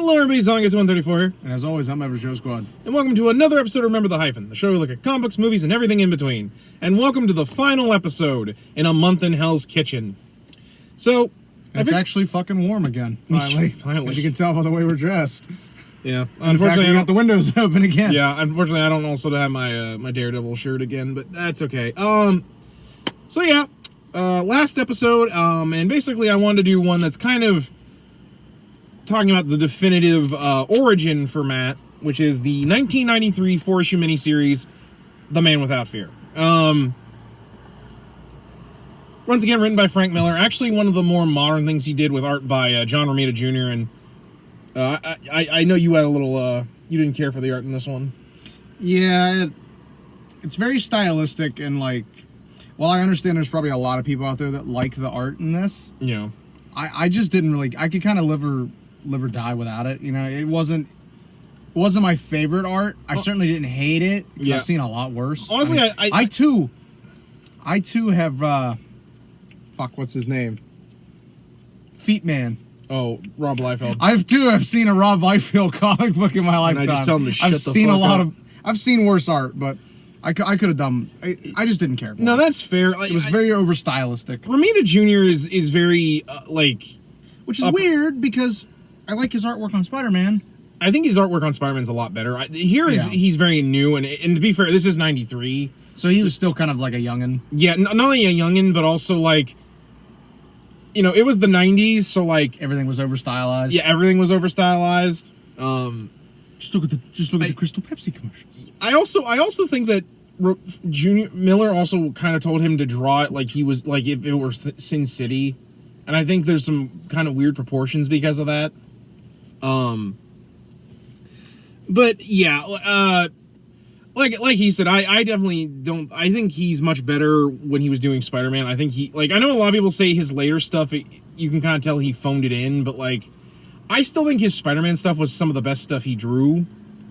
Hello everybody, Zong is 134 here. And as always, I'm Everett Joe Squad. And welcome to another episode of Remember the Hyphen, the show where we look at comic books, movies, and everything in between. And welcome to the final episode in A Month in Hell's Kitchen. So... It's actually fucking warm again, finally. As you can tell by the way we're dressed. Yeah. Unfortunately, I got the windows open again. Yeah, unfortunately, I don't also have my my Daredevil shirt again, but that's okay. So yeah, last episode, and basically I wanted to do one that's kind of talking about the definitive origin for Matt, which is the 1993 4-issue miniseries, The Man Without Fear. Once again, written by Frank Miller. Actually, one of the more modern things he did with art by John Romita Jr. And I know you had a little... you didn't care for the art in this one. Yeah, it's very stylistic and like... Well, I understand there's probably a lot of people out there that like the art in this. Yeah. I just didn't really... I could kind of live or die without it. You know, it wasn't my favorite art. I certainly didn't hate it. Yeah. I've seen a lot worse. Honestly, I too have... Fuck, what's his name? Feet Man. Oh, Rob Liefeld. I've seen a Rob Liefeld comic book in my lifetime. And I just tell him to shut the fuck up. I've seen worse art, but I could have done... I just didn't care for it. No, that's fair. It was very over-stylistic. Romita Jr. is very, Which is weird, because I like his artwork on Spider-Man. I think his artwork on Spider-Man's a lot better. He's very new, and to be fair, this is 93. So he was still kind of like a youngin'. Yeah, not only a youngin', but also, like... You know, it was the 90s, so, like... Everything was over-stylized. Yeah, everything was over-stylized. Just look at the Crystal Pepsi commercials. I also think that Miller also kind of told him to draw it like he was... Like, if it were Sin City. And I think there's some kind of weird proportions because of that. But, yeah, like he said, I definitely don't... I think he's much better when he was doing Spider-Man. I think he... Like, I know a lot of people say his later stuff, you can kind of tell he phoned it in, but, like, I still think his Spider-Man stuff was some of the best stuff he drew.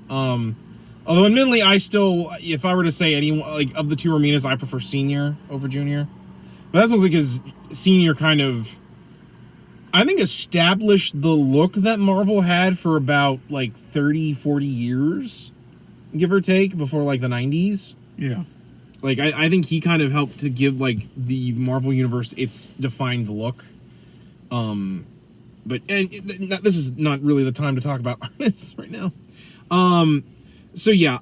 Although, admittedly, I still... If I were to say anyone... Like, of the two Romitas, I prefer Senior over Junior. But that's mostly because Senior kind of... I think established the look that Marvel had for about, like, 30, 40 years... give or take, before, like, the 90s. Yeah. Like, I think he kind of helped to give, like, the Marvel Universe its defined look. But this is not really the time to talk about artists right now. So, yeah.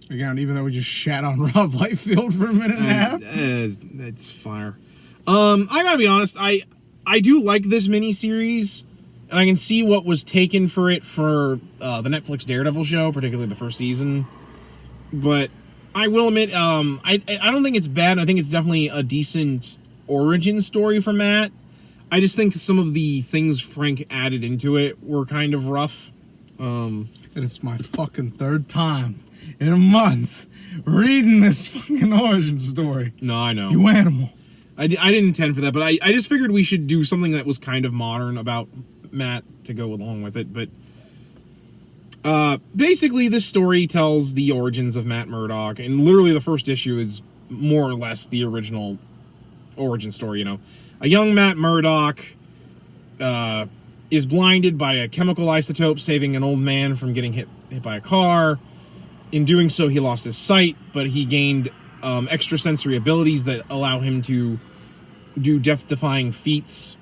Again, even though we just shat on Rob Liefeld for a minute and a half. That's fire. I gotta be honest, I do like this miniseries. And I can see what was taken for it for the Netflix Daredevil show, particularly the first season. But I will admit, I don't think it's bad. I think it's definitely a decent origin story for Matt. I just think some of the things Frank added into it were kind of rough. And it's my fucking third time in a month reading this fucking origin story. No, I know. You animal. I didn't intend for that, but I just figured we should do something that was kind of modern about Matt to go along with it. But basically this story tells the origins of Matt Murdock, and literally the first issue is more or less the original origin story. You know, a young Matt Murdock is blinded by a chemical isotope, saving an old man from getting hit by a car. In doing so, he lost his sight, but he gained extrasensory abilities that allow him to do death-defying feats,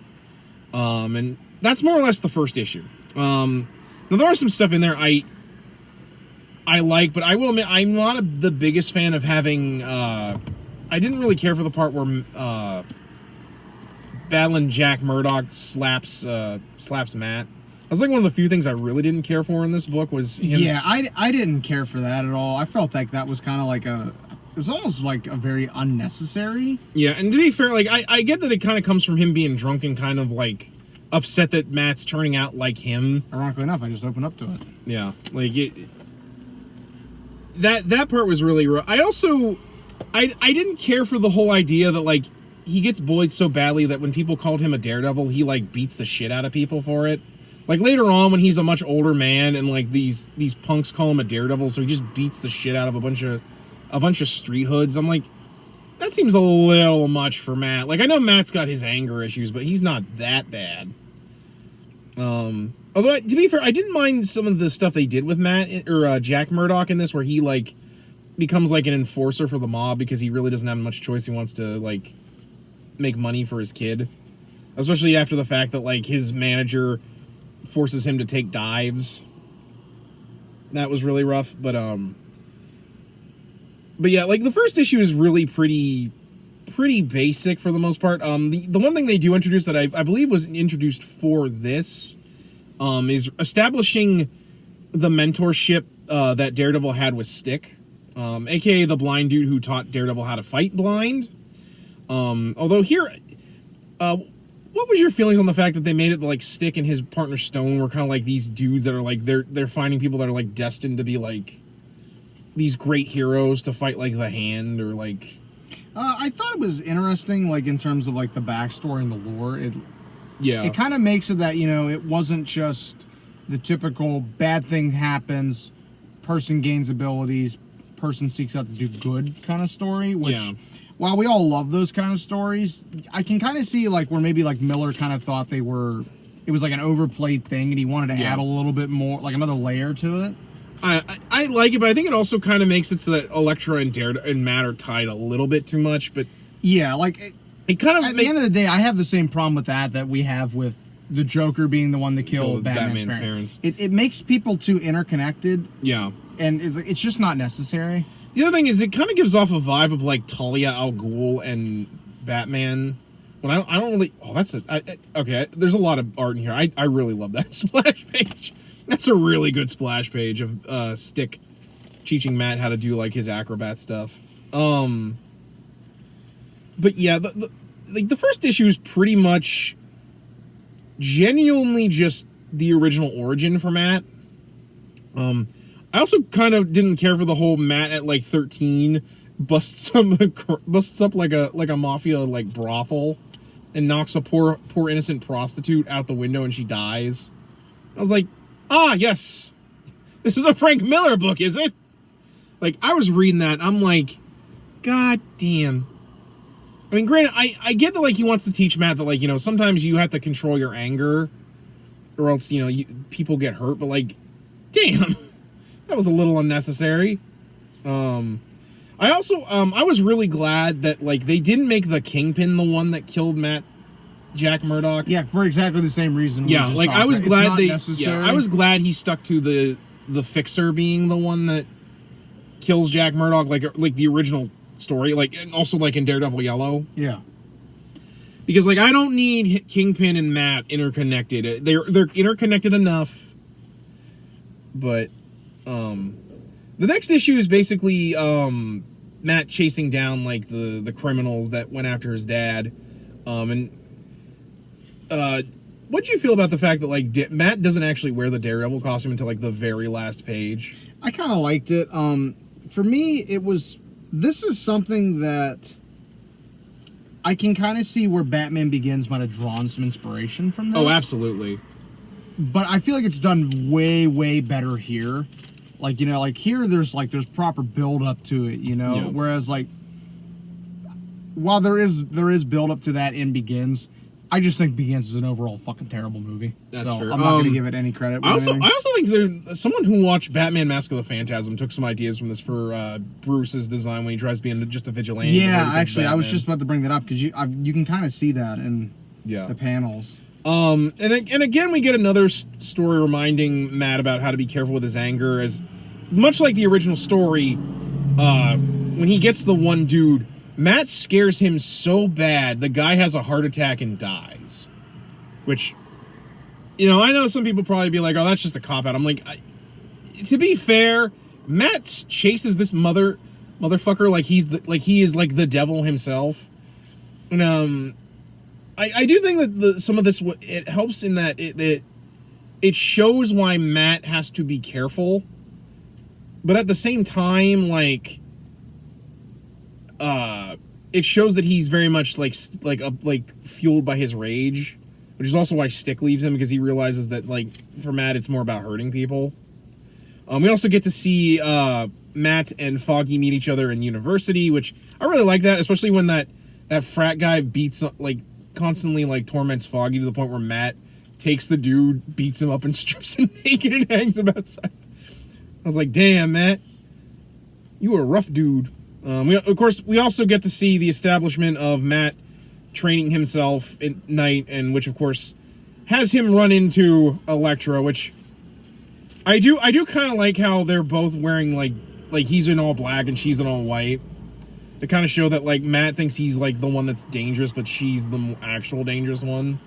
and that's more or less the first issue. Now, there are some stuff in there I like, but I will admit I'm not the biggest fan of having... I didn't really care for the part where Battling Jack Murdock slaps Matt. That's like one of the few things I really didn't care for in this book was him... Yeah, I didn't care for that at all. I felt like that was kind of like a... It was almost like a very unnecessary... Yeah, and to be fair, like, I get that it kind of comes from him being drunk and kind of, like... upset that Matt's turning out like him. Ironically enough, I just opened up to it. Yeah, like that part was really rough. I also I didn't care for the whole idea that like he gets bullied so badly that when people called him a daredevil, he like beats the shit out of people for it. Like later on when he's a much older man and like these punks call him a daredevil, so he just beats the shit out of a bunch of street hoods. I'm like, that seems a little much for Matt. Like, I know Matt's got his anger issues, but he's not that bad. Although, to be fair, I didn't mind some of the stuff they did with Matt or Jack Murdock in this, where he like becomes like an enforcer for the mob because he really doesn't have much choice. He wants to like make money for his kid, especially after the fact that like his manager forces him to take dives. That was really rough, but yeah, like the first issue is really pretty basic for the most part. The one thing they do introduce that I believe was introduced for this is establishing the mentorship that Daredevil had with Stick, aka the blind dude who taught Daredevil how to fight blind. Although here, what was your feelings on the fact that they made it like Stick and his partner Stone were kind of like these dudes that are like they're finding people that are like destined to be like these great heroes to fight like the Hand or like. I thought it was interesting, like in terms of like the backstory and the lore. It kind of makes it that, you know, it wasn't just the typical bad thing happens, person gains abilities, person seeks out to do good kind of story, which while we all love those kind of stories, I can kind of see like where maybe like Miller kind of thought it was like an overplayed thing and he wanted to add a little bit more, like another layer to it. I like it, but I think it also kind of makes it so that Elektra and Matt are tied a little bit too much, but yeah, like it kind of at the end of the day, I have the same problem with that we have with the Joker being the one that killed Batman's parents. It makes people too interconnected. Yeah. And it's just not necessary. The other thing is it kind of gives off a vibe of like Talia al Ghul and Batman. When I don't really... Oh, that's okay, there's a lot of art in here. I really love that splash page. That's a really good splash page of Stick teaching Matt how to do like his acrobat stuff. But yeah, the first issue is pretty much genuinely just the original origin for Matt. I also kind of didn't care for the whole Matt at like 13 busts up like a mafia like brothel and knocks a poor innocent prostitute out the window and she dies. I was like, ah, yes, this is a Frank Miller book, is it? Like, I was reading that, I'm like, god damn. I mean, granted, I get that, like, he wants to teach Matt that, like, you know, sometimes you have to control your anger or else, you know, people get hurt, but, like, damn, that was a little unnecessary. I also, I was really glad that, like, they didn't make the Kingpin the one that killed Jack Murdock. Yeah, for exactly the same reason. Yeah, like, I was glad I was glad he stuck to the Fixer being the one that kills Jack Murdock, like the original story, like, and also like in Daredevil Yellow. Yeah. Because like I don't need Kingpin and Matt interconnected. They're interconnected enough. But the next issue is basically Matt chasing down like the criminals that went after his dad. What'd you feel about the fact that like Matt doesn't actually wear the Daredevil costume until like the very last page? I kind of liked it. For me, this is something that I can kind of see where Batman Begins might have drawn some inspiration from this. Oh, absolutely. But I feel like it's done way, way better here. Like, you know, like here there's proper build up to it, you know? Yeah. Whereas like while there is build up to that in Begins, I just think Begins is an overall fucking terrible movie. That's fair. I'm not going to give it any credit. I also think someone who watched Batman Mask of the Phantasm took some ideas from this for Bruce's design when he tries being just a vigilante. Yeah, actually, I was just about to bring that up because you can kind of see that in the panels. And again, we get another story reminding Matt about how to be careful with his anger, as much like the original story. When he gets the one dude, Matt scares him so bad, the guy has a heart attack and dies. Which, you know, I know some people probably be like, oh, that's just a cop-out. I'm like, to be fair, Matt chases this motherfucker like he is like the devil himself. And, I do think that some of this, it helps in that it shows why Matt has to be careful. But at the same time, like, it shows that he's very much like fueled by his rage, which is also why Stick leaves him, because he realizes that like for Matt it's more about hurting people. We also get to see Matt and Foggy meet each other in university, which I really like that, especially when that frat guy constantly like torments Foggy to the point where Matt takes the dude, beats him up, and strips him naked and hangs him outside. I was like, damn, Matt, you were a rough dude. Of course, we also get to see the establishment of Matt training himself at night, and which, of course, has him run into Elektra, which I do kind of like how they're both wearing, like he's in all black and she's in all white. To kind of show that, like, Matt thinks he's, like, the one that's dangerous, but she's the actual dangerous one.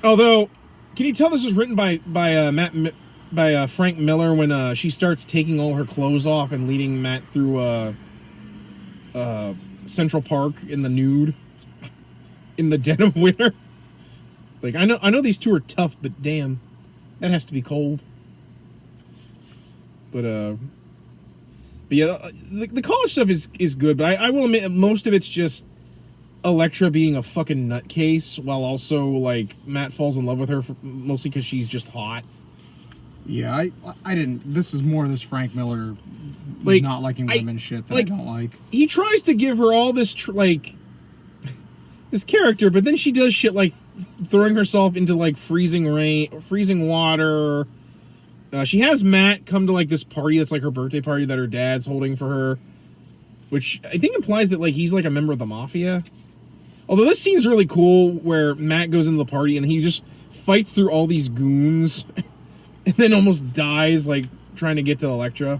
Although, can you tell this was written by Frank Miller when she starts taking all her clothes off and leading Matt through Central Park in the nude in the dead of winter? Like, I know these two are tough, but damn, that has to be cold. But yeah, the college stuff is good, but I will admit most of it's just Elektra being a fucking nutcase, while also, like, Matt falls in love with her mostly because she's just hot. Yeah, I didn't. This is more this Frank Miller, like, not liking women shit that I don't like. He tries to give her all this this character, but then she does shit like throwing herself into, like, freezing water. She has Matt come to, like, this party that's like her birthday party that her dad's holding for her, which I think implies that, like, he's like a member of the mafia. Although this scene's really cool where Matt goes into the party and he just fights through all these goons and then almost dies, like, trying to get to Elektra.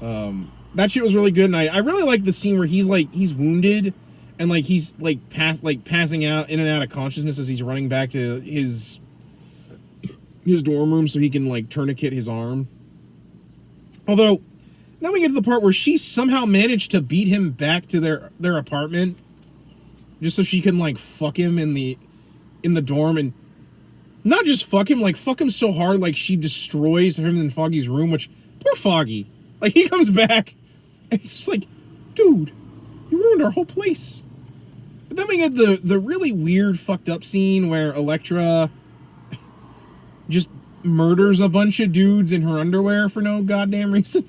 That shit was really good, and I really like the scene where he's wounded and, like, he's passing out in and out of consciousness as he's running back to his dorm room so he can, like, tourniquet his arm. Although, then we get to the part where she somehow managed to beat him back to their apartment just so she can, like, fuck him in the dorm, and not just fuck him, like, fuck him so hard, like, she destroys him in Foggy's room, which, poor Foggy. Like, he comes back, and it's just like, dude, you ruined our whole place. But then we get the really weird, fucked up scene where Elektra just murders a bunch of dudes in her underwear for no goddamn reason.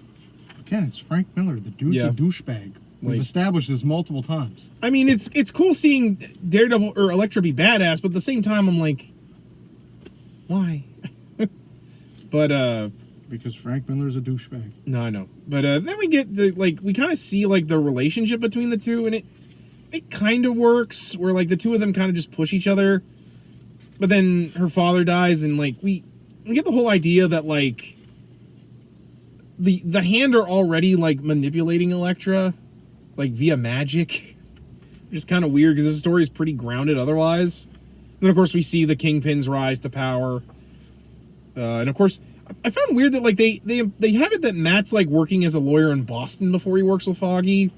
Again, it's Frank Miller. The dude's a douchebag. We've established this multiple times. I mean, it's cool seeing Daredevil or Elektra be badass, but at the same time, I'm like, why? But because Frank Miller's a douchebag. No, I know. But then we get we kind of see, like, the relationship between the two, and it kind of works where, like, the two of them kind of just push each other. But then her father dies, and, like, we get the whole idea that, like, the Hand are already, like, manipulating Elektra, like, via magic, which is kind of weird because this story is pretty grounded otherwise. And then, of course, we see the Kingpin's rise to power, and of course, I found weird that, like, they have it that Matt's, like, working as a lawyer in Boston before he works with Foggy,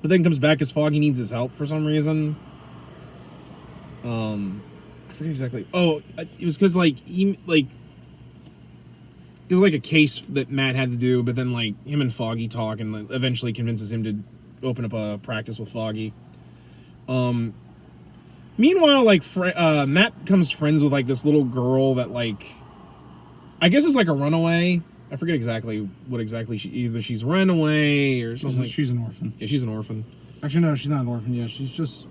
but then comes back as Foggy needs his help for some reason. I forget exactly. Oh, it was because, like, it was like a case that Matt had to do, but then, like, him and Foggy talk, and, like, eventually convinces him to open up a practice with Foggy. Meanwhile, like, Matt becomes friends with, like, this little girl that, like, I guess is like a runaway. I forget exactly what exactly she's run away or something. She's an orphan. Yeah, she's an orphan. Actually, no, she's not an orphan. Yeah, she's just,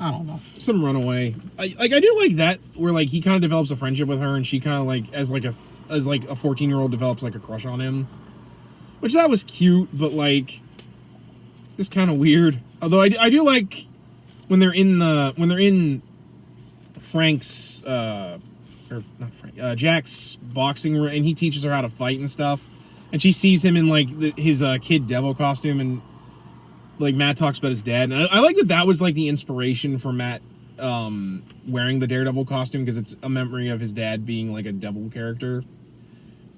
I don't know, some runaway. I do like that where, like, he kind of develops a friendship with her, and she kind of, like, as a 14-year-old develops, like, a crush on him, which that was cute, but, like, it's kind of weird. Although I do like when they're in Frank's or not Frank, Jack's boxing room, and he teaches her how to fight and stuff, and she sees him in, like, his Kid Devil costume, and, like, Matt talks about his dad, and I like that was, like, the inspiration for Matt wearing the Daredevil costume, because it's a memory of his dad being, like, a devil character,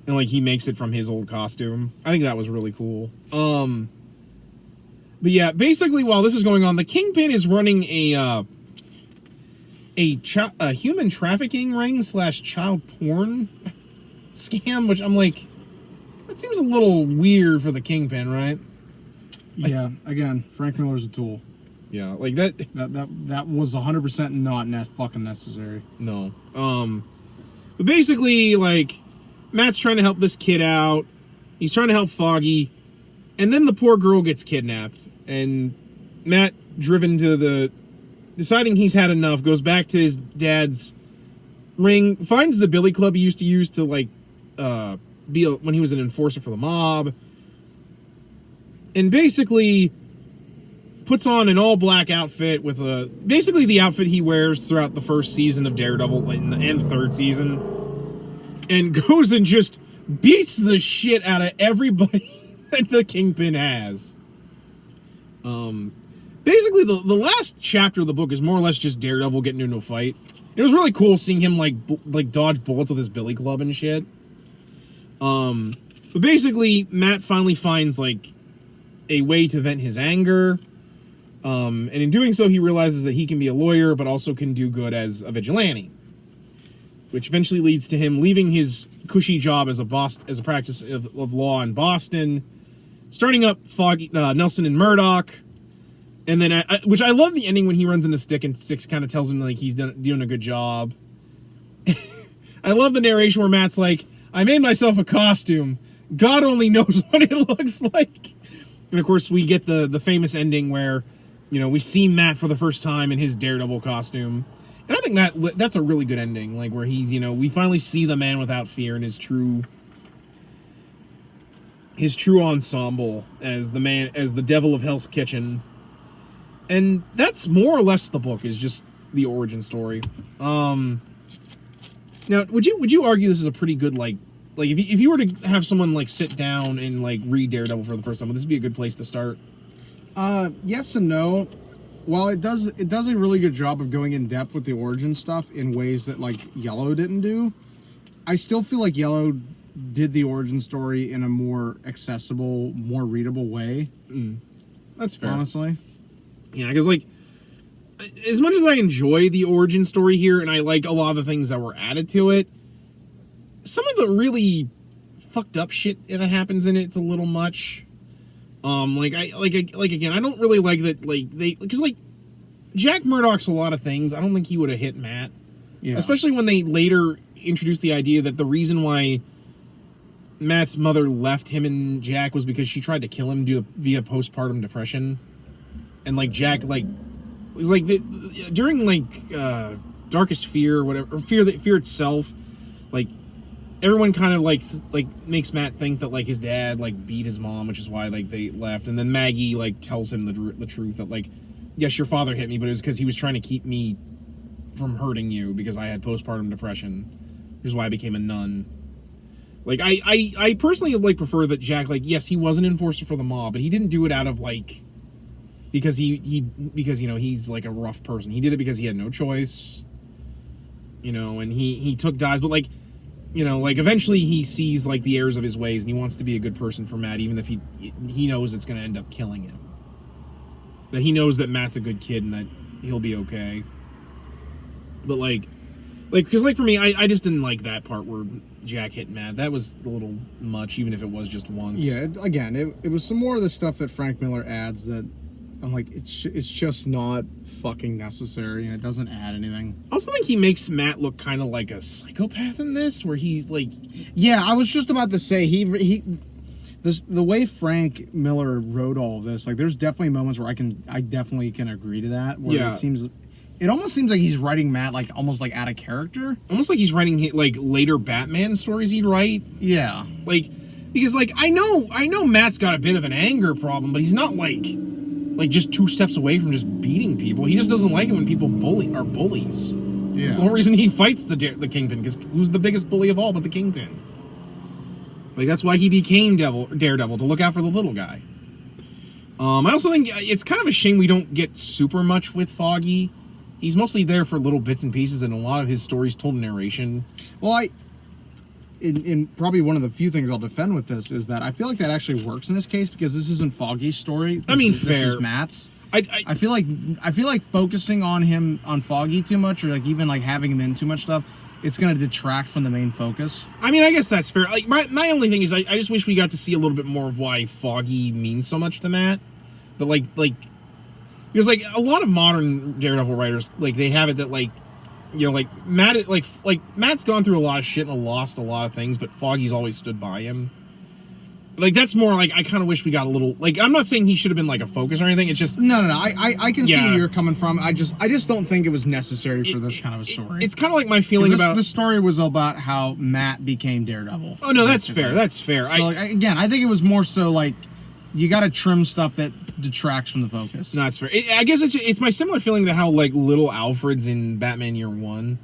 and, like, he makes it from his old costume. I think that was really cool. But yeah, basically, while this is going on, the Kingpin is running a human trafficking ring / child porn scam, which I'm like, that seems a little weird for the Kingpin, right? Yeah, again, Frank Miller's a tool. Yeah, like that was 100% not fucking necessary. No. But basically, like, Matt's trying to help this kid out. He's trying to help Foggy, and then the poor girl gets kidnapped, and Matt, driven to the deciding he's had enough, goes back to his dad's ring, finds the billy club he used to use to, like, when he was an enforcer for the mob, and basically puts on an all-black outfit with basically the outfit he wears throughout the first season of Daredevil and the third season, and goes and just beats the shit out of everybody that the Kingpin has. Basically, the last chapter of the book is more or less just Daredevil getting into a fight. It was really cool seeing him, like dodge bullets with his billy club and shit. But basically, Matt finally finds, like, a way to vent his anger. And in doing so, he realizes that he can be a lawyer, but also can do good as a vigilante. Which eventually leads to him leaving his cushy job as a practice of law in Boston, starting up Nelson and Murdoch. And then, which I love the ending when he runs into Stick, and Stick kind of tells him, like, he's doing a good job. I love the narration where Matt's like, I made myself a costume. God only knows what it looks like. And, of course, we get the famous ending where, you know, we see Matt for the first time in his Daredevil costume. And I think that's a really good ending, like, where he's, you know, we finally see the man without fear and his true ensemble as the devil of Hell's Kitchen. And that's more or less the book, is just the origin story. Now, would you argue this is a pretty good, like if you were to have someone, like, sit down and, like, read Daredevil for the first time, would this be a good place to start? Yes and no. While it does a really good job of going in depth with the origin stuff in ways that, like, Yellow didn't do, I still feel like Yellow did the origin story in a more accessible, more readable way. That's fair. Honestly. Yeah, because, like, as much as I enjoy the origin story here, and I like a lot of the things that were added to it, some of the really fucked up shit that happens in it's a little much. Again, I don't really like that, like, because, like, Jack Murdoch's a lot of things. I don't think he would have hit Matt. Yeah. Especially when they later introduced the idea that the reason why Matt's mother left him and Jack was because she tried to kill him via postpartum depression. And, like, Jack, like, was like, during, like, Darkest Fear or whatever, or Fear itself, like, everyone kind of, like makes Matt think that, like, his dad, like, beat his mom, which is why, like, they left. And then Maggie, like, tells him the truth that, like, yes, your father hit me, but it was because he was trying to keep me from hurting you because I had postpartum depression, which is why I became a nun. Like, I personally, like, prefer that Jack, like, yes, he was an enforcer for the mob, but he didn't do it out of, like, because because, you know, he's, like, a rough person. He did it because he had no choice, you know, and he took dives, but, like, you know, like, eventually he sees, like, the errors of his ways, and he wants to be a good person for Matt, even if he knows it's going to end up killing him. That he knows that Matt's a good kid and that he'll be okay. But, because, like, for me, I just didn't like that part where Jack hit Matt. That was a little much, even if it was just once. Yeah, it was some more of the stuff that Frank Miller adds that I'm like, it's just not fucking necessary, and it doesn't add anything. I also think he makes Matt look kind of like a psychopath in this, where he's like... Yeah, I was just about to say, the way Frank Miller wrote all of this, like, there's definitely moments where I definitely can agree to that, where it almost seems like he's writing Matt, like, almost, like, out of character. Almost like he's writing, like, later Batman stories he'd write. Yeah. Like, because, like, I know Matt's got a bit of an anger problem, but he's not, like just 2 steps away from just beating people. He just doesn't like it when people are bullies. Yeah. It's the whole reason he fights the Kingpin, because who's the biggest bully of all but the Kingpin? Like, that's why he became Daredevil, to look out for the little guy. I also think it's kind of a shame we don't get super much with Foggy. He's mostly there for little bits and pieces, and a lot of his stories told in narration. Well, in probably one of the few things I'll defend with this is that I feel like that actually works in this case, because this isn't Foggy's story. Fair. This is Matt's. I feel like focusing on Foggy too much, or, like, even, like, having him in too much stuff, it's going to detract from the main focus. I mean, I guess that's fair. Like, my only thing is I just wish we got to see a little bit more of why Foggy means so much to Matt. But, like because, like, a lot of modern Daredevil writers, like, they have it that, like, you know, like, Matt, like Matt's gone through a lot of shit and lost a lot of things, but Foggy's always stood by him. Like, that's more like, I kind of wish we got a little, like, I'm not saying he should have been like a focus or anything. It's just no. I can see where you're coming from. I just don't think it was necessary for this kind of a story. It's kind of like my feeling about the story was about how Matt became Daredevil. Oh no, that's fair. That's fair. So again, I think it was more so like you got to trim stuff that detracts from the focus. No, that's fair. I guess it's my similar feeling to how like little Alfred's in Batman Year One.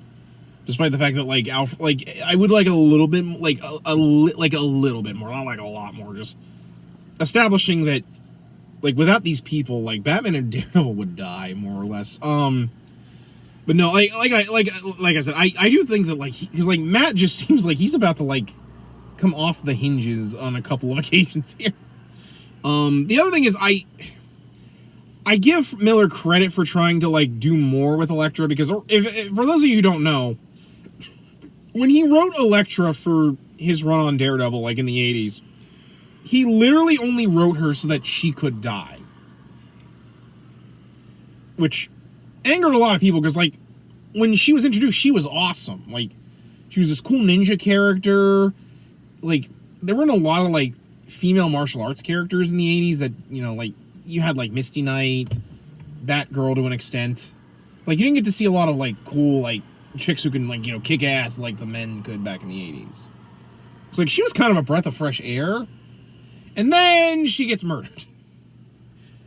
Despite the fact that like I would like a little bit like a little bit more, not like a lot more, just establishing that like without these people, like Batman and Daredevil would die more or less. But no, like I said, I do think that like because like Matt just seems like he's about to like come off the hinges on a couple of occasions here. The other thing is I give Miller credit for trying to like do more with Elektra because if for those of you who don't know. When he wrote Elektra for his run on Daredevil, like in the 80s, he literally only wrote her so that she could die. Which angered a lot of people because, like, when she was introduced, she was awesome. Like, she was this cool ninja character. Like, there weren't a lot of, like, female martial arts characters in the 80s that, you know, like, you had, like, Misty Knight, Batgirl to an extent. Like, you didn't get to see a lot of, like, cool, like, chicks who can, like, you know, kick ass like the men could back in the 80s. So, like, she was kind of a breath of fresh air. And then she gets murdered.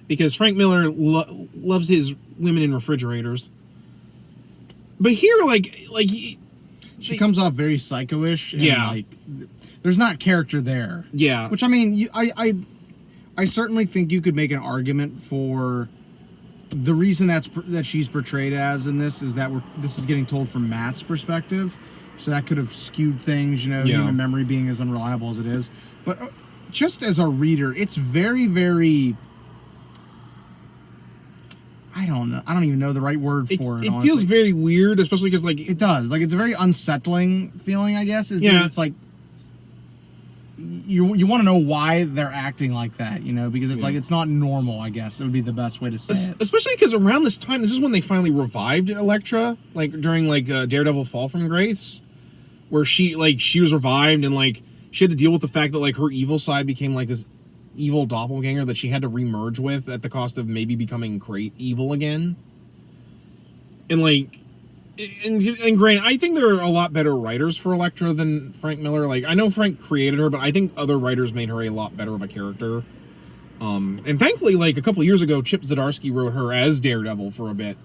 Because Frank Miller loves his women in refrigerators. But here, she comes off very psycho-ish. And, yeah. like, there's not character there. Yeah. Which, I mean, I certainly think you could make an argument for the reason that she's portrayed as in this is that this is getting told from Matt's perspective, so that could have skewed things, you know, human memory being as unreliable as it is. But just as a reader, it's very, very. I don't know. I don't even know the right word for it. It feels very weird, especially because like it does. Like it's a very unsettling feeling, I guess. It's like you want to know why they're acting like that, you know, because it's like it's not normal, I guess. It would be the best way to say it. Especially because around this time, this is when they finally revived Elektra, like during like Daredevil Fall from Grace, where she was revived and like she had to deal with the fact that like her evil side became like this evil doppelganger that she had to remerge with at the cost of maybe becoming evil again. And like and granted, I think there are a lot better writers for Elektra than Frank Miller. Like, I know Frank created her, but I think other writers made her a lot better of a character. And thankfully, like, a couple of years ago, Chip Zdarsky wrote her as Daredevil for a bit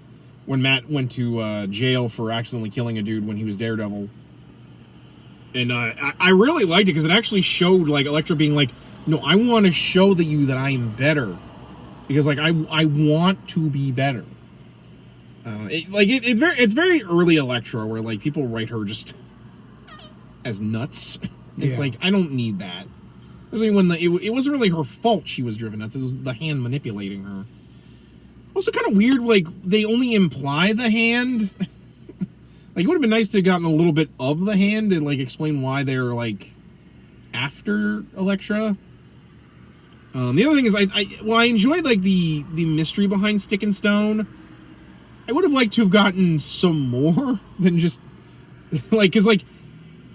when Matt went to jail for accidentally killing a dude when he was Daredevil. And I really liked it because it actually showed, like, Elektra being like, no, I want to show you that I am better. Because, like, I want to be better. It's very early Elektra where like people write her just as nuts. It's like I don't need that. Especially when it wasn't really her fault she was driven nuts. It was the hand manipulating her. Also, kind of weird. Like they only imply the hand. Like it would have been nice to have gotten a little bit of the hand and like explain why they're like after Elektra. The other thing is I enjoyed like the mystery behind Stick and Stone. I would have liked to have gotten some more than just like because like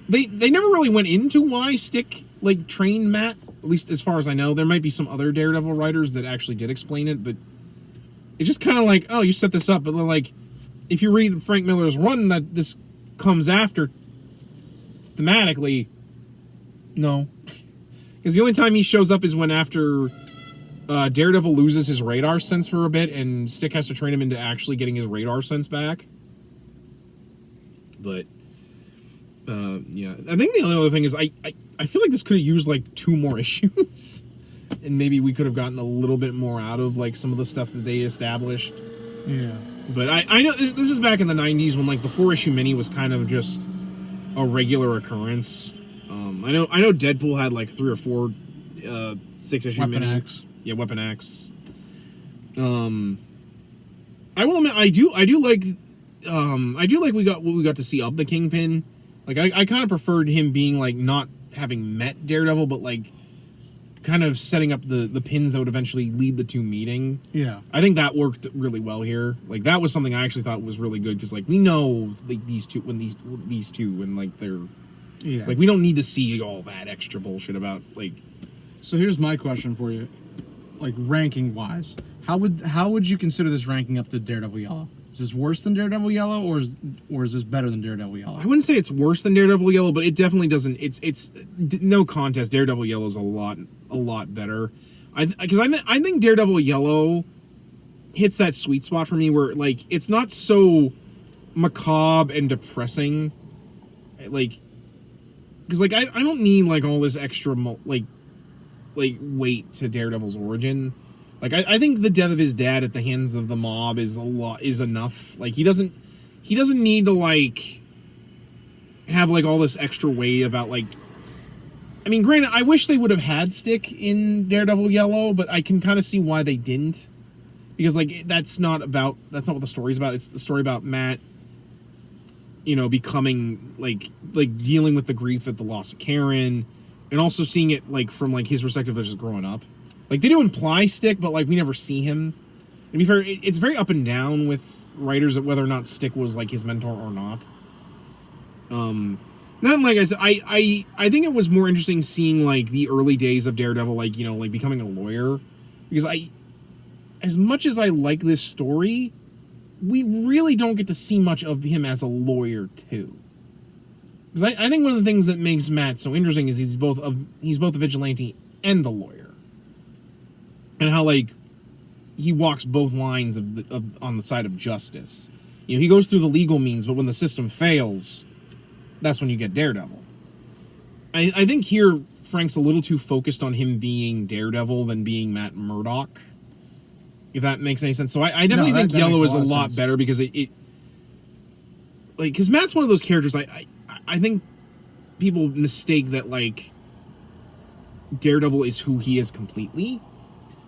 they never really went into why Stick like trained Matt, at least as far as I know. There might be some other Daredevil writers that actually did explain it, but it's just kind of like, oh, you set this up, but then like if you read Frank Miller's run that this comes after thematically, no, because the only time he shows up is when after Daredevil loses his radar sense for a bit, and Stick has to train him into actually getting his radar sense back. But, yeah. I think the only other thing is I feel like this could have used, like, 2 more issues. And maybe we could have gotten a little bit more out of, like, some of the stuff that they established. Yeah. But I know this is back in the 90s when, like, the 4-issue mini was kind of just a regular occurrance. I know Deadpool had, like, 3 or 4 6-issue mini. X. Yeah, Weapon X. I will admit, I do like we got to see of the Kingpin. Like, I kind of preferred him being like not having met Daredevil, but like kind of setting up the pins that would eventually lead the two meeting. Yeah, I think that worked really well here. Like that was something I actually thought was really good because like we know like these two and like they're like we don't need to see all that extra bullshit about like So here's my question for you, like ranking wise, how would you consider this ranking up to Daredevil Yellow? Is this worse than Daredevil Yellow, or is this better than Daredevil Yellow? I wouldn't say it's worse than Daredevil Yellow, but it definitely doesn't. It's no contest. Daredevil Yellow is a lot better. I think Daredevil Yellow hits that sweet spot for me where like it's not so macabre and depressing, like because like I don't need like all this extra like weight to Daredevil's origin. Like I think the death of his dad at the hands of the mob is enough. Like he doesn't need to like have like all this extra weight about like. I mean, granted, I wish they would have had Stick in Daredevil Yellow, but I can kind of see why they didn't, because like that's not what the story's about. It's the story about Matt, you know, becoming like dealing with the grief at the loss of Karen, and also seeing it like from like his perspective as just growing up. Like, they do imply Stick, but, like, we never see him. To be fair, it's very up and down with writers of whether or not Stick was, like, his mentor or not. Then, like I said, I think it was more interesting seeing, like, the early days of Daredevil, like, you know, like, becoming a lawyer. Because as much as I like this story, we really don't get to see much of him as a lawyer, too. Because I think one of the things that makes Matt so interesting is he's both a vigilante and a lawyer. And how, like, he walks both lines on the side of justice. You know, he goes through the legal means, but when the system fails, that's when you get Daredevil. I think here, Frank's a little too focused on him being Daredevil than being Matt Murdock, if that makes any sense. So I definitely think Yellow is a lot better because it like, because Matt's one of those characters, I think people mistake that, like, Daredevil is who he is completely.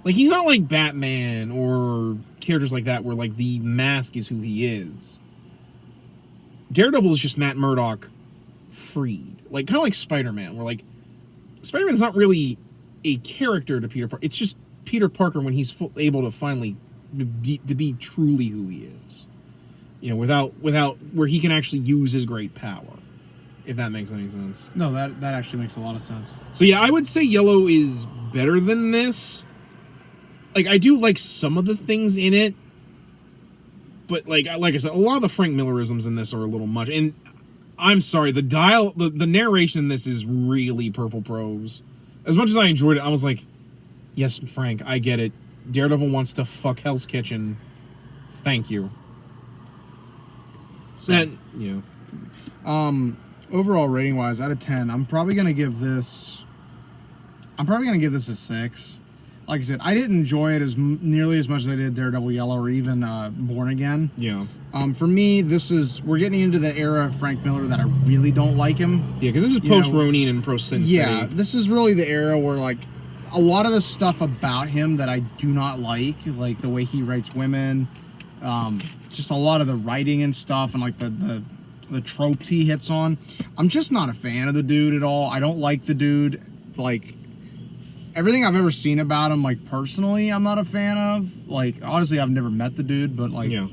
Like, he's not like Batman or characters like that where, like, the mask is who he is. Daredevil is just Matt Murdock freed. Like, kind of like Spider-Man, where, like, Spider-Man's not really a character to Peter Parker. It's just Peter Parker when he's able to finally be truly who he is. You know, without where he can actually use his great power. If that makes any sense. No, that actually makes a lot of sense. So, yeah, I would say Yellow is better than this. Like, I do like some of the things in it, but like I said, a lot of the Frank Millerisms in this are a little much. And I'm sorry, the narration in this is really purple prose. As much as I enjoyed it, I was like, yes, Frank, I get it. Daredevil wants to fuck Hell's Kitchen. Thank you. So, and, yeah. Overall rating wise, out of 10, I'm probably gonna give this a 6. Like I said, I didn't enjoy it nearly as much as I did Daredevil Yellow or even Born Again. Yeah. For me, we're getting into the era of Frank Miller that I really don't like him. Yeah, because this is post-Ronin and post-Sin City. Yeah, this is really the era where, like, a lot of the stuff about him that I do not like the way he writes women, just a lot of the writing and stuff, and, like, the tropes he hits on. I'm just not a fan of the dude at all. I don't like the dude. Like, everything I've ever seen about him, like, personally, I'm not a fan of. Like, honestly, I've never met the dude, but, like, yeah.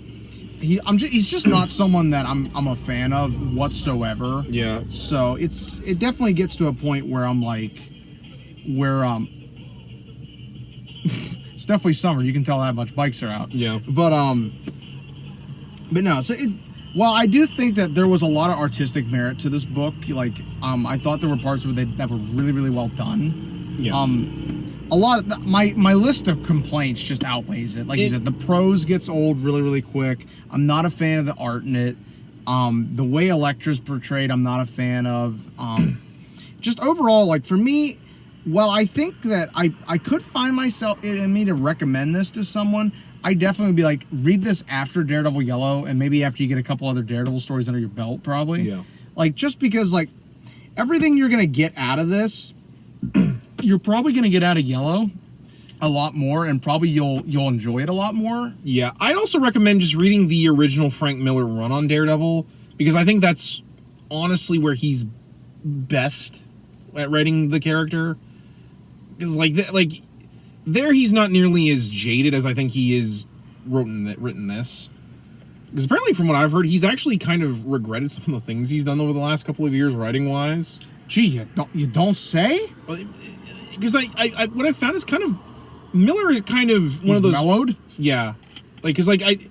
He's just not someone that I'm a fan of whatsoever. Yeah. So it definitely gets to a point where I'm like, it's definitely summer. You can tell how much bikes are out. Yeah. But no. So while I do think that there was a lot of artistic merit to this book, like, I thought there were parts of it that were really, really well done. Yeah. A lot of my list of complaints just outweighs it. Like you said, the prose gets old really, really quick. I'm not a fan of the art in it. The way Elektra's portrayed, I'm not a fan of. Just overall, like, for me, while I think that I could find myself in me to recommend this to someone, I definitely would be like, read this after Daredevil Yellow, and maybe after you get a couple other Daredevil stories under your belt, probably. Yeah. Like, just because, like, everything you're gonna get out of this, you're probably gonna get out of Yellow a lot more, and probably you'll enjoy it a lot more. Yeah, I'd also recommend just reading the original Frank Miller run on Daredevil, because I think that's honestly where he's best at writing the character. Because there he's not nearly as jaded as I think he is written this. Because apparently, from what I've heard, he's actually kind of regretted some of the things he's done over the last couple of years, writing wise. Gee, you don't say? because I what I found is kind of Miller is kind of one of those mellowed. Yeah, like because like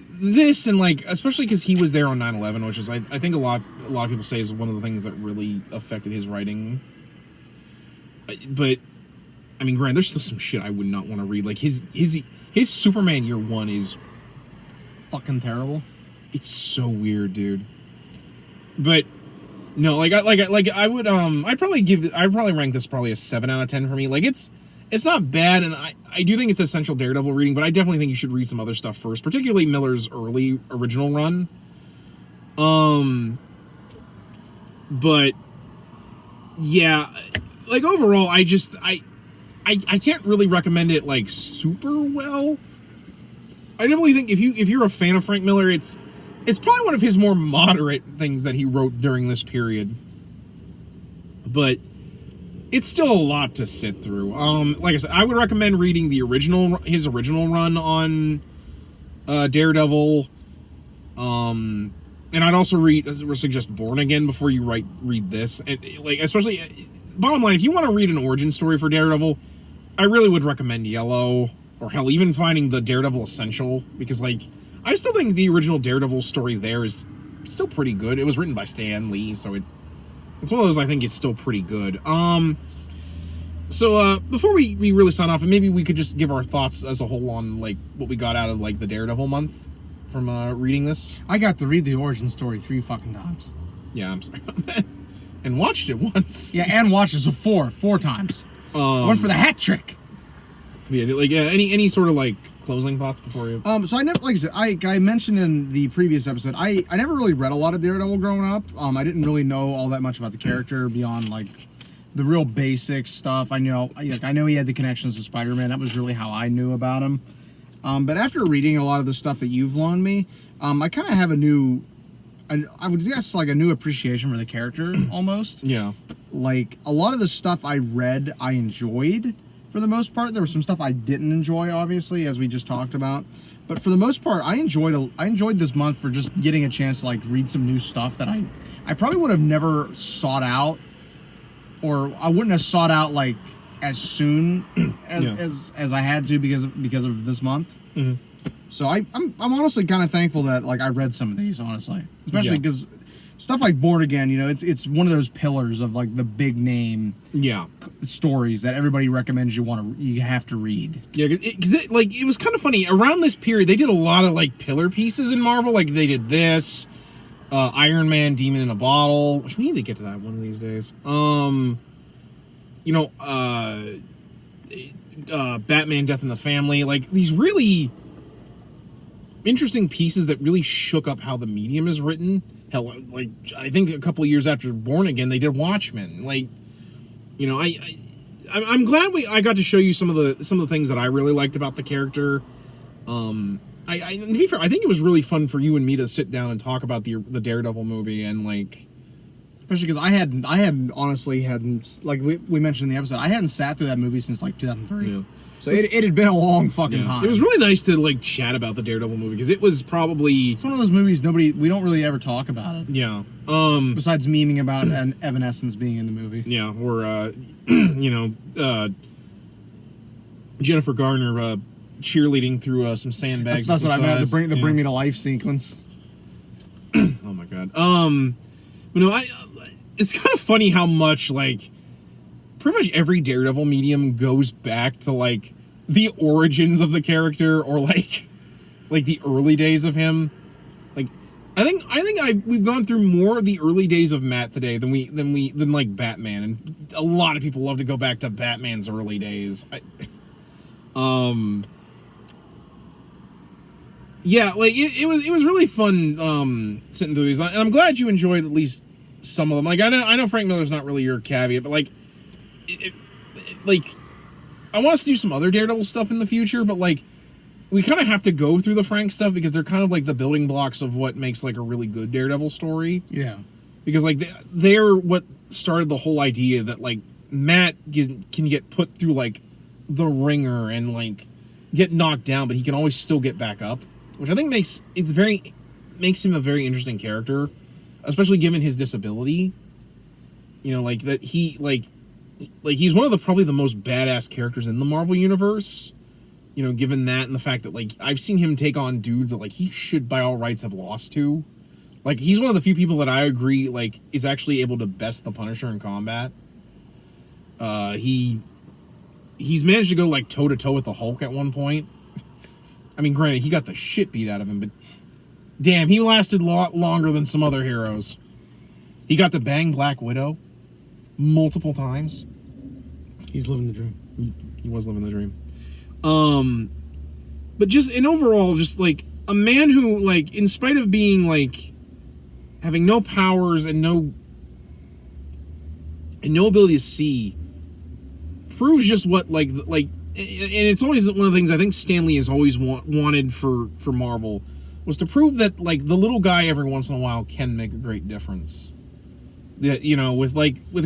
this and like especially because he was there on 9/11, which is I think a lot of people say is one of the things that really affected his writing. But I mean, granted, there's still some shit I would not want to read. Like his Superman Year One is fucking terrible. It's so weird, dude. But no, I would I'd probably rank this probably a 7 out of 10 for me. Like it's not bad, and I do think it's essential Daredevil reading, but I definitely think you should read some other stuff first, particularly Miller's early original run. But yeah, like overall, I can't really recommend it like super well. I definitely think if you're a fan of Frank Miller, it's probably one of his more moderate things that he wrote during this period. But it's still a lot to sit through. Like I said, I would recommend reading his original run on Daredevil. And I'd also suggest Born Again before you read this. And like especially bottom line, if you want to read an origin story for Daredevil, I really would recommend Yellow, or hell, even finding the Daredevil Essential, because like I still think the original Daredevil story there is still pretty good. It was written by Stan Lee, so it's one of those I think is still pretty good. So before we really sign off, and maybe we could just give our thoughts as a whole on like what we got out of like the Daredevil month from reading this. I got to read the origin story 3 fucking times. Yeah, I'm sorry about that. And watched it once. Yeah, and watched it so 4 times. One for the hat trick. Yeah, like any sort of like closing thoughts before you? So I never, like I said, I mentioned in the previous episode, I never really read a lot of Daredevil growing up. I didn't really know all that much about the character beyond like the real basic stuff. I know he had the connections to Spider-Man. That was really how I knew about him. But after reading a lot of the stuff that you've loaned me, I kind of have I would guess like a new appreciation for the character almost. Yeah. Like a lot of the stuff I read, I enjoyed. For the most part, there was some stuff I didn't enjoy, obviously, as we just talked about. But for the most part, I enjoyed this month for just getting a chance to like read some new stuff that I probably would have never sought out, or I wouldn't have sought out like as soon as I had to because of this month. Mm-hmm. So I'm honestly kind of thankful that like I read some of these, honestly, especially because stuff like Born Again, you know, it's one of those pillars of like the big name stories that everybody recommends you have to read. Yeah, because it was kind of funny around this period. They did a lot of like pillar pieces in Marvel. Like they did this, Iron Man, Demon in a Bottle, which we need to get to that one of these days. Batman, Death in the Family, like these really interesting pieces that really shook up how the medium is written. Hell, like I think a couple of years after Born Again, they did Watchmen. Like, you know, I'm glad I got to show you some of the things that I really liked about the character. To be fair, I think it was really fun for you and me to sit down and talk about the Daredevil movie, and like, especially because I hadn't like we mentioned in the episode, I hadn't sat through that movie since like 2003. Yeah. So it had been a long fucking time. It was really nice to like chat about the Daredevil movie because it was probably it's one of those movies we don't really ever talk about it. Yeah. Besides memeing about Evanescence being in the movie. Yeah, or Jennifer Garner cheerleading through some sandbags. That's what I meant. The bring me to life sequence. Oh my god. It's kind of funny how much like pretty much every Daredevil medium goes back to like the origins of the character or like the early days of him. Like I think we've gone through more of the early days of Matt today than like Batman, and a lot of people love to go back to Batman's early days. Yeah, like it was really fun sitting through these, and I'm glad you enjoyed at least some of them. Like I know Frank Miller's not really your caveat, but like I want us to do some other Daredevil stuff in the future, but like we kind of have to go through the Frank stuff because they're kind of like the building blocks of what makes like a really good Daredevil story. Yeah, because like they're what started the whole idea that like Matt can get put through like the ringer and like get knocked down, but he can always still get back up, which I think makes him a very interesting character, especially given his disability. You know, like that he like like, he's one of the probably the most badass characters in the Marvel universe. You know, given that and the fact that, like, I've seen him take on dudes that, like, he should by all rights have lost to. Like, he's one of the few people that I agree, like, is actually able to best the Punisher in combat. He's managed to go, like, toe-to-toe with the Hulk at one point. I mean, granted, he got the shit beat out of him, but damn, he lasted a lot longer than some other heroes. He got to bang Black Widow multiple times. He's living the dream. He was living the dream. But just, and overall, just, like, a man who, like, in spite of being, like, having no powers and no ability to see, proves just what, like, and it's always one of the things I think Stan Lee has always wanted for Marvel, was to prove that, like, the little guy every once in a while can make a great difference. That, you know, with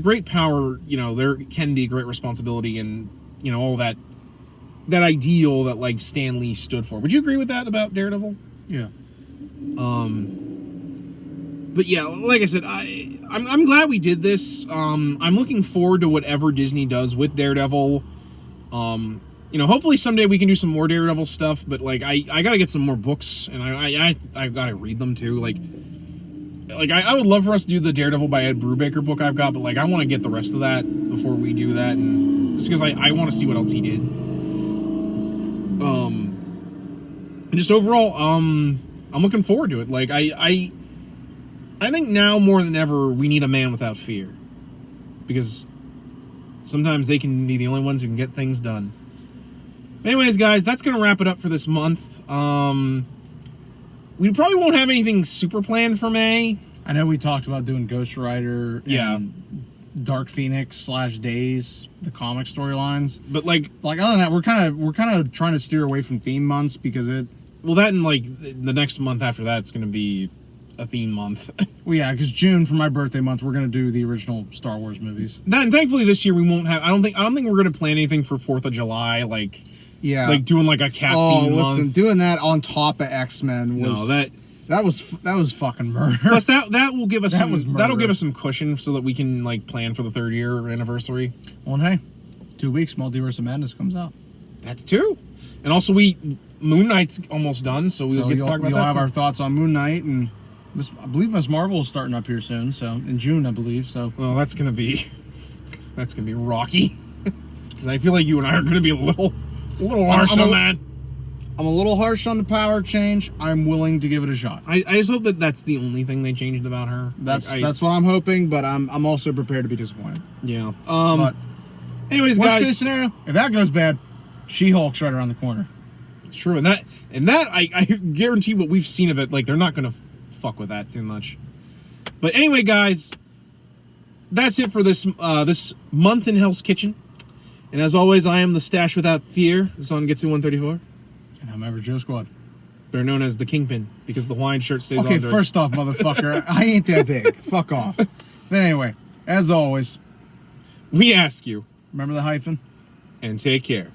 great power, you know, there can be great responsibility, and, you know, all that ideal that, like, Stan Lee stood for. Would you agree with that about Daredevil? Yeah. But yeah, like I said, I'm glad we did this. I'm looking forward to whatever Disney does with Daredevil. You know, hopefully someday we can do some more Daredevil stuff, but, like, I gotta get some more books, and I gotta read them too. Like I would love for us to do the Daredevil by Ed Brubaker book I've got, but, like, I want to get the rest of that before we do that, and just because I want to see what else he did. And just overall, I'm looking forward to it. Like, I think now more than ever we need a man without fear, because sometimes they can be the only ones who can get things done. Anyways, guys, that's gonna wrap it up for this month. We probably won't have anything super planned for May. I know we talked about doing Ghost Rider Yeah. and Dark Phoenix / Days, the comic storylines. But, like other than that, we're kind of trying to steer away from theme months, because it. Well, that and, like, the next month after that, it's gonna be a theme month. Well, yeah, because June, for my birthday month, we're gonna do the original Star Wars movies. And thankfully this year we won't have. I don't think we're gonna plan anything for 4th of July. Like. Yeah, like doing, like, a Cap theme month. Doing that on top of X-Men was that was fucking murder. Plus that will give us that'll give us some some cushion so that we can, like, plan for the 3rd year anniversary. Well, hey, 2 weeks, Multiverse of Madness comes out. That's 2, and also Moon Knight's almost done, so we'll get to talk about that. We'll have our thoughts on Moon Knight, and I believe Miss Marvel is starting up here soon, so in June, I believe. So, well, that's gonna be rocky, because I feel like you and I are gonna be a little harsh on that. I'm a little harsh on the power change. I'm willing to give it a shot. I just hope that that's the only thing they changed about her. That's what I'm hoping, but I'm also prepared to be disappointed. Yeah. But anyways, worst guys, case scenario, if that goes bad, She-Hulk's right around the corner. It's true, and that I guarantee what we've seen of it, like, they're not gonna fuck with that too much. But anyway, guys, that's it for this month in Hell's Kitchen. And as always, I am the Stash Without Fear. This is on Getsu 134. And I'm ever Joe Squad. Better known as the Kingpin, because the Hawaiian shirt stays on. Okay, first off, motherfucker, I ain't that big. Fuck off. But anyway, as always, we ask you, remember the hyphen? and take care.